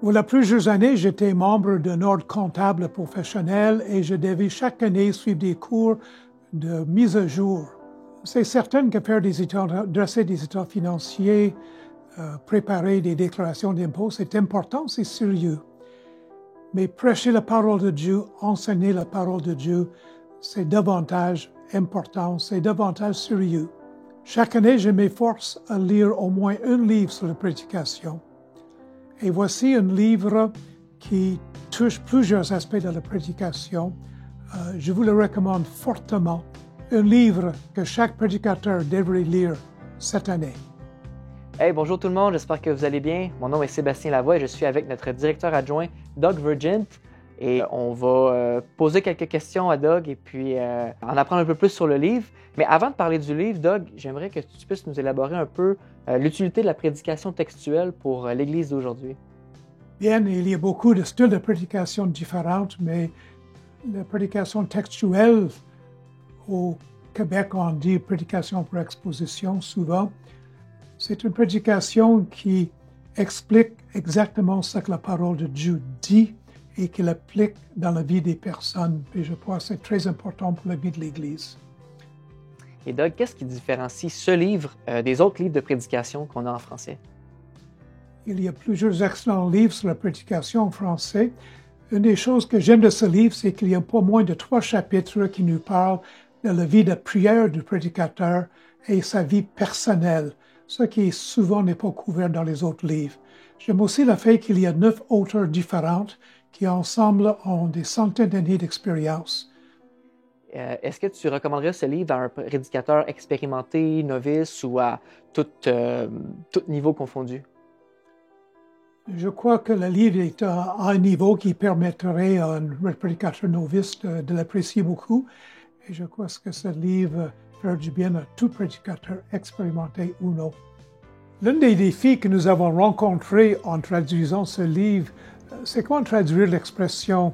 Voilà plusieurs années, j'étais membre d'un ordre comptable professionnel et je devais chaque année suivre des cours de mise à jour. C'est certain que faire des états, dresser des états financiers, préparer des déclarations d'impôts, c'est important, c'est sérieux. Mais prêcher la parole de Dieu, enseigner la parole de Dieu, c'est davantage important, c'est davantage sérieux. Chaque année, je m'efforce à lire au moins un livre sur la prédication. Et voici un livre qui touche plusieurs aspects de la prédication. Je vous le recommande fortement. Un livre que chaque prédicateur devrait lire cette année. Hey, bonjour tout le monde, j'espère que vous allez bien. Mon nom est Sébastien Lavoie et je suis avec notre directeur adjoint, Doug Vergent. Et on va poser quelques questions à Doug et puis en apprendre un peu plus sur le livre. Mais avant de parler du livre, Doug, j'aimerais que tu puisses nous élaborer un peu l'utilité de la prédication textuelle pour l'Église d'aujourd'hui. Bien, il y a beaucoup de styles de prédication différents, mais la prédication textuelle, au Québec, on dit prédication pour exposition souvent. C'est une prédication qui explique exactement ce que la parole de Dieu dit et qu'il applique dans la vie des personnes. Et je crois que c'est très important pour la vie de l'Église. Et Doug, qu'est-ce qui différencie ce livre des autres livres de prédication qu'on a en français? Il y a plusieurs excellents livres sur la prédication en français. Une des choses que j'aime de ce livre, c'est qu'il y a pas moins de 3 chapitres qui nous parlent de la vie de prière du prédicateur et sa vie personnelle, ce qui souvent n'est pas couvert dans les autres livres. J'aime aussi le fait qu'il y a 9 auteurs différents qui ensemble ont des centaines d'années d'expérience. Est-ce que tu recommanderais ce livre à un prédicateur expérimenté, novice ou à tout niveau confondu? Je crois que le livre est à un niveau qui permettrait à un prédicateur novice de l'apprécier beaucoup. Et je crois que ce livre fait du bien à tout prédicateur expérimenté ou non. L'un des défis que nous avons rencontrés en traduisant ce livre, c'est comment traduire l'expression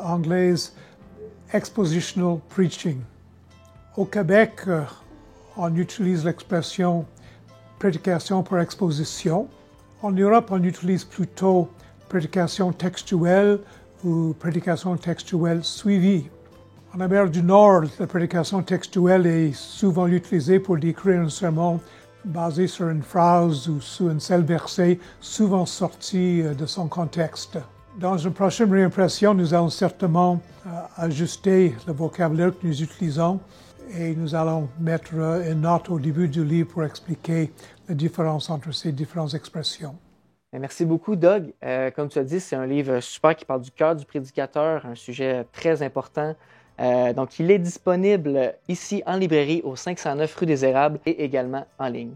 anglaise « expositional preaching ». Au Québec, on utilise l'expression « prédication pour exposition ». En Europe, on utilise plutôt prédication textuelle ou prédication textuelle suivie. En Amérique du Nord, la prédication textuelle est souvent utilisée pour décrire un sermon basé sur une phrase ou sur un seul verset, souvent sorti de son contexte. Dans une prochaine réimpression, nous allons certainement ajuster le vocabulaire que nous utilisons et nous allons mettre une note au début du livre pour expliquer la différence entre ces différentes expressions. Merci beaucoup, Doug. Comme tu as dit, c'est un livre super qui parle du cœur du prédicateur, un sujet très important. Donc, il est disponible ici en librairie au 509 rue des Érables et également en ligne.